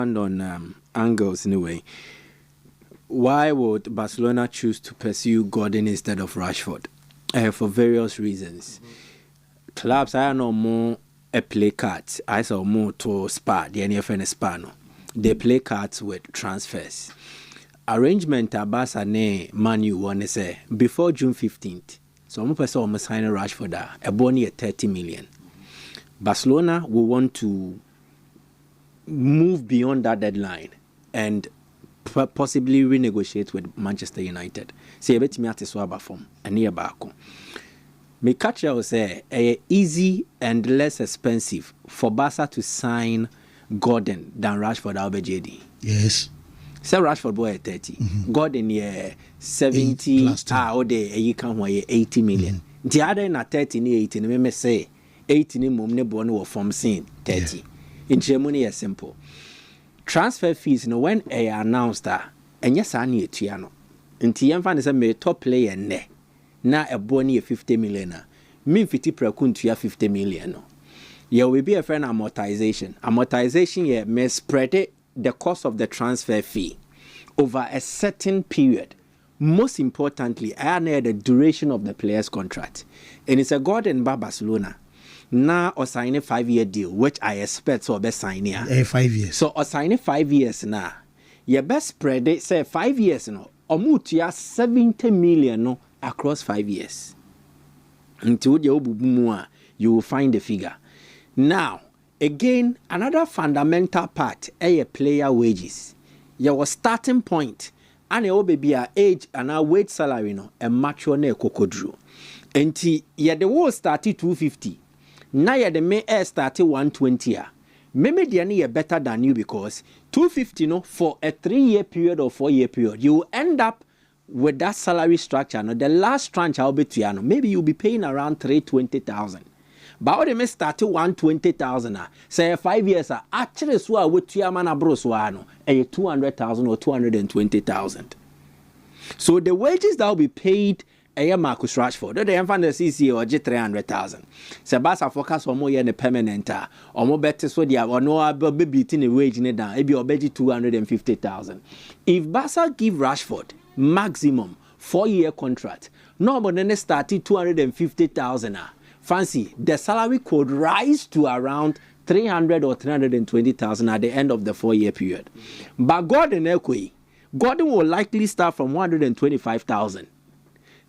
on angles in a way. Why would Barcelona choose to pursue Gordon instead of Rashford? For various reasons. Clubs, I know more a play cards. I saw more to Spa, the NFL Spa. No. They play cards with transfers. Arrangement Barca ne Manu want to say before June 15th. So I'm person sign Rashford a boni at 30 million. Barcelona will want to move beyond that deadline and possibly renegotiate with Manchester United. Say a bit me at swaba form and near back. Me catch you say easy and less expensive for Barca to sign Gordon than Rashford JD. Yes. Say Rashford boy at 30. Gordon yeah 70 or you can 80 million. The other na 30 ni 80 me say 80 ni mum ne born from scene 30. Yeah. In Germany is simple. Transfer fees no when announced that and yes I need to nti yɛmfa ne sɛ me top player ne na ɛbɔ ne 50 million a me 50 prekuntua 50 million no there will be a friend amortization yeah may spread the cost of the transfer fee over a certain period. Most importantly I know the duration of the player's contract, and it's a Gordon Barcelona now or sign a 5-year deal, which I expect so be sign here 5 years. So or sign 5 years now. Your best spread it say 5 years no. Omutia 70 million no across 5 years. Until you will find the figure. Now, again, another fundamental part is player wages. Your starting point and it will be a age and a wage salary no a mature ne kokodru. Enti ye the world started 250. Now ye the may air started 120. Maybe the any better than you because 250 no for a 3-year period or 4-year period you will end up with that salary structure. No, the last tranche I'll be to you. Maybe you'll be paying around 320,000. But when they start 120,000, say 5 years, actually so with your man abroad no, 200,000 or 220,000. So the wages that will be paid Marcus Rashford, they find the CC or 300,000. Sebasa focus on more than permanent or more better so dia or no baby in the wage in down, maybe or 250,000. If Barca give Rashford maximum 4-year contract, no more than started 250,000. Fancy the salary could rise to around 300 or 320,000 at the end of the 4-year period. But Gordon will likely start from 125,000.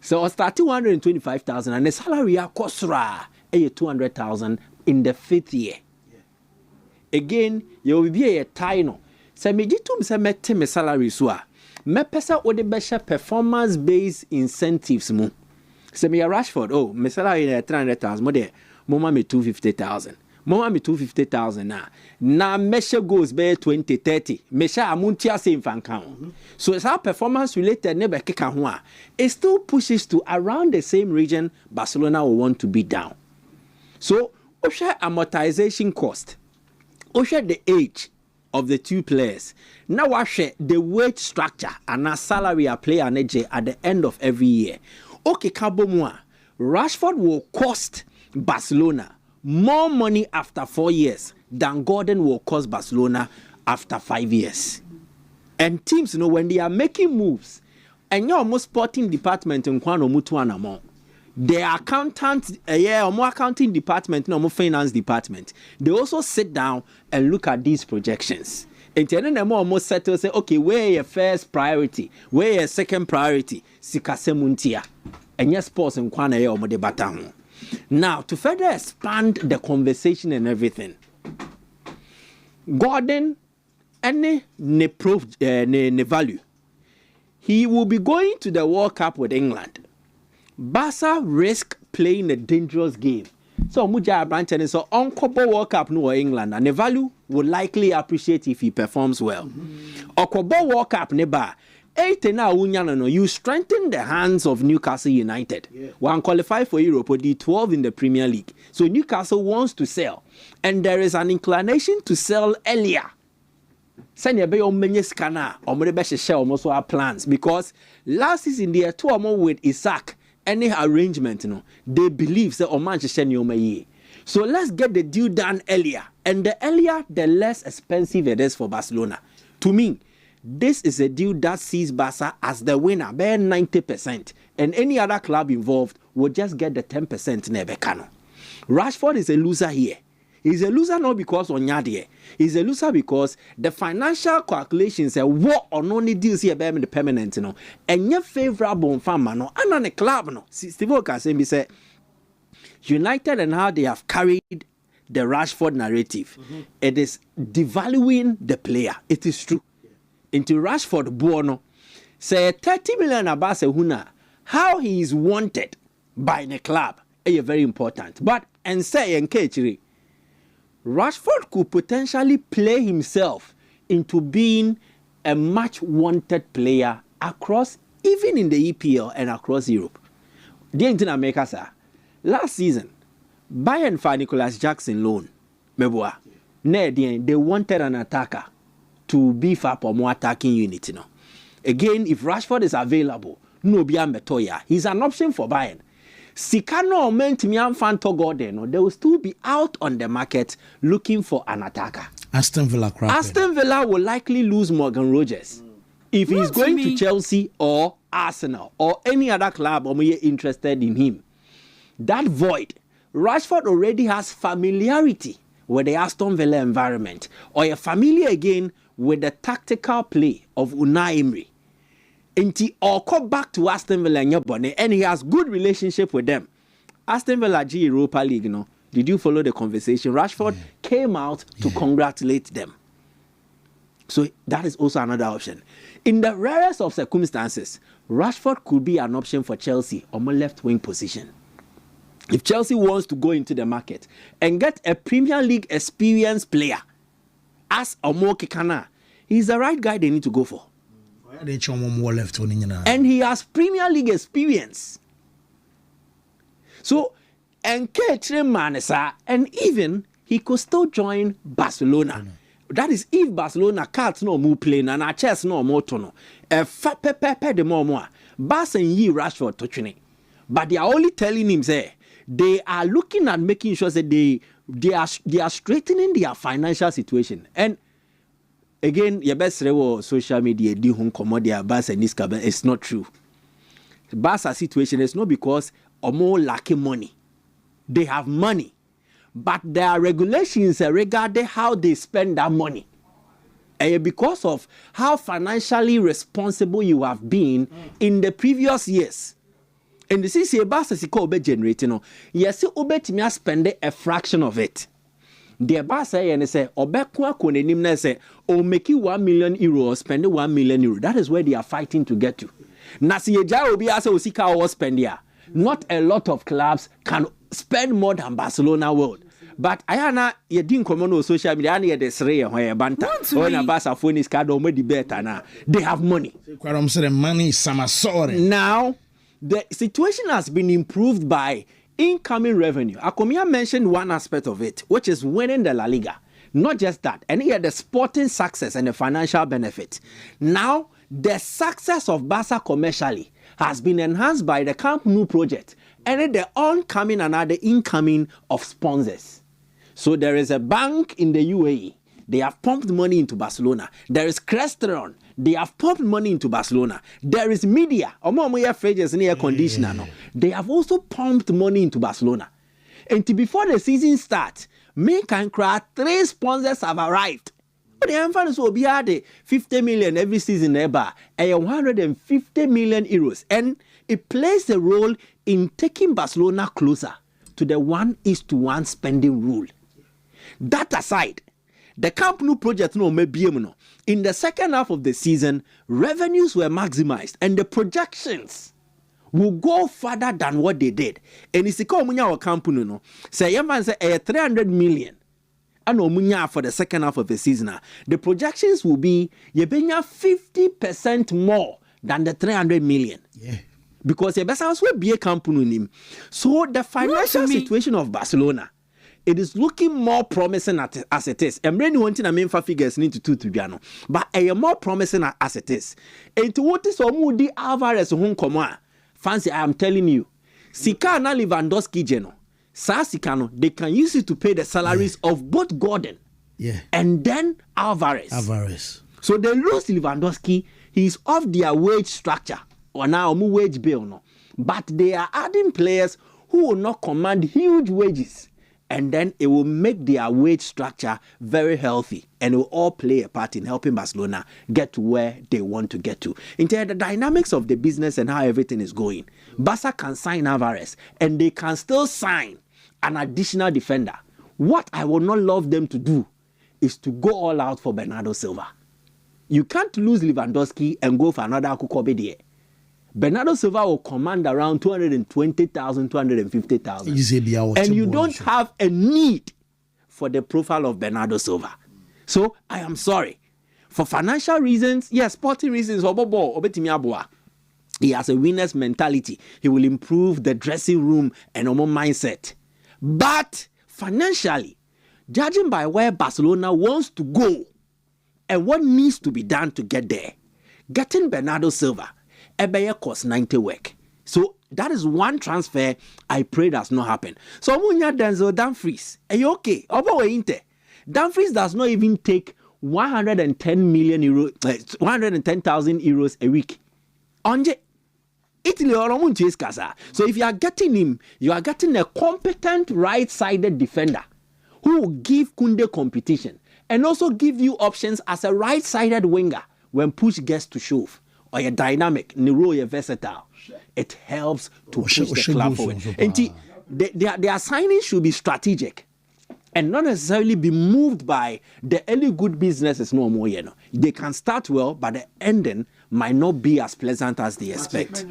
So starting 125,000 and the salary cost 200,000 in the 5th year. Yeah. Again, you will be a tino. So me jitum se mette me salary so me pesa o de besha performance based incentives mu. So me Rashford, oh, me salary 300,000 mo de mama me 250,000. Mama me 250,000 na. Na measure goes be 2030. Measure amuntia same fan count. So it's our performance related never keka ho a. It still pushes to around the same region Barcelona will want to be down. So, share amortization cost. Share the age of the two players. Now I share the wage structure and a salary a player at the end of every year. Okay, Kabomwa. Rashford will cost Barcelona more money after 4 years than Gordon will cost Barcelona after 5 years. And teams, when they are making moves, and your almost sporting department in Kwano Mutuanamo, the accountant, or more accounting department, no more finance department, they also sit down and look at these projections. And then they more settle say, okay, where your first priority, where your second priority, Sikase Muntia, and your sports in Kwana or Modebatan. Now, to further expand the conversation and everything, Gordon, any ne value, he will be going to the World Cup with England. Barca risk playing a dangerous game. So, Muja Branch and so Uncle World Cup no England, and the value would likely appreciate if he performs well. Okobo World Cup neba. 8 now, you strengthen the hands of Newcastle United. Yeah. One qualify for Europe, or D12 in the Premier League. So Newcastle wants to sell, and there is an inclination to sell earlier. Send your bay on many scanner or maybe share almost our plans because last season they are 2 or more with Isaac. Any arrangement, they believe that Oman should send you. So let's get the deal done earlier. And the earlier, the less expensive it is for Barcelona. To me, this is a deal that sees Barca as the winner, by 90%. And any other club involved will just get the 10% Nebekano. Rashford is a loser here. He's a loser not because Onyadie. He's a loser because the financial calculations say what or no need deals here the permanent, you know. And you're favorable for man, and on a club, no. Steve Okasembi said United and how they have carried the Rashford narrative. It is devaluing the player. It is true. Into Rashford Buono say 30 million about huna. How he is wanted by the club is very important. But and say and Rashford could potentially play himself into being a much wanted player across, even in the EPL and across Europe. The Indian America, sir, last season, Bayern for Nicholas Jackson loan, Meboa, they wanted an attacker to beef up a more attacking unit. You know. Again, if Rashford is available, no beyond Metoya, he's an option for Bayern. Sikano meant me and Fanto Gordon, they will still be out on the market looking for an attacker. Aston Villa will likely lose Morgan Rogers if he's going to Chelsea or Arsenal or any other club or more interested in him. That void, Rashford already has familiarity with the Aston Villa environment, or a familiar again with the tactical play of Unai Emery. Or come back to Aston Villa and he has good relationship with them. Aston Villa G Europa League, you know. Did you follow the conversation? Rashford came out to congratulate them. So that is also another option. In the rarest of circumstances, Rashford could be an option for Chelsea on my left wing position. If Chelsea wants to go into the market and get a Premier League experienced player as Omo Kekana, he's the right guy they need to go for. And he has Premier League experience. So, and even he could still join Barcelona. That is if Barcelona can't no more play and our chess no more tono. The more Bas and ye Rashford touching. But they are only telling him say they are looking at making sure that they are straightening their financial situation. And again, your best social media do home commodity Barca and this it's not true. Barca situation is not because or more lacking money. They have money, but there are regulations regarding how they spend that money. And because of how financially responsible you have been in the previous years. And this is a Barca generating. Yes, you spend a fraction of it. The boss say and say obekwa konenim na say o make you €1 million or spend €1 million. That is where they are fighting to get to. Na si eja obi ase osika o spend here. Not a lot of clubs can spend more than Barcelona world. But ayana ye din komo no social media na ye desre ho banta. When a Barca phone is card o me debate na. They have money. Money samasore. Now the situation has been improved by incoming revenue. Akomia mentioned one aspect of it, which is winning the La Liga. Not just that, and here the sporting success and the financial benefit. Now, the success of Barca commercially has been enhanced by the Camp Nou project and the oncoming and the incoming of sponsors. So there is a bank in the UAE. They have pumped money into Barcelona. There is Crestron. They have pumped money into Barcelona. There is media. Air conditioner. They have also pumped money into Barcelona. And before the season starts, make and cry, 3 sponsors have arrived. But the influence will be at 50 million every season, and 150 million euros. And it plays a role in taking Barcelona closer to the 1:1 spending rule. That aside, the Camp Nou project in the second half of the season, revenues were maximized and the projections will go further than what they did. And it's a Camp Nou say 300 million and for the second half of the season. The projections will be 50% more than the 300 million. Yeah. Because will be a Camp Nou. So the financial situation of Barcelona, it is looking more promising as it is. I'm really wanting to make figures into 2 but I am more promising as it is. And to what is Omudi Alvarez home command? Fancy, I am telling you, Sika na Lewandowski geno. Sasikano, they can use it to pay the salaries of both Gordon and then Alvarez. So they lose Lewandowski. He's off their wage structure or now wage bill, no. But they are adding players who will not command huge wages, and then it will make their wage structure very healthy, and it will all play a part in helping Barcelona get to where they want to get to. In terms of the dynamics of the business and how everything is going, Barca can sign Alvarez, and they can still sign an additional defender. What I would not love them to do is to go all out for Bernardo Silva. You can't lose Lewandowski and go for another Akukobe there. Bernardo Silva will command around 220,000, 250,000. And you don't have a need for the profile of Bernardo Silva. So I am sorry. For financial reasons, yes, sporting reasons, he has a winner's mentality. He will improve the dressing room and mindset. But financially, judging by where Barcelona wants to go and what needs to be done to get there, getting Bernardo Silva cost 90 work. So that is one transfer I pray does not happen. So Munya Denzel Dumfries, are you okay? Dumfries does not even take 110 million euro, 110,000 euros a week. Onje Italy or so if you are getting him, you are getting a competent right-sided defender who will give Kunde competition and also give you options as a right-sided winger when push gets to shove. Or you're dynamic, you're versatile. It helps to push the club forward. And their signing should be strategic and not necessarily be moved by the early good businesses no more. They can start well, but the ending might not be as pleasant as they expect.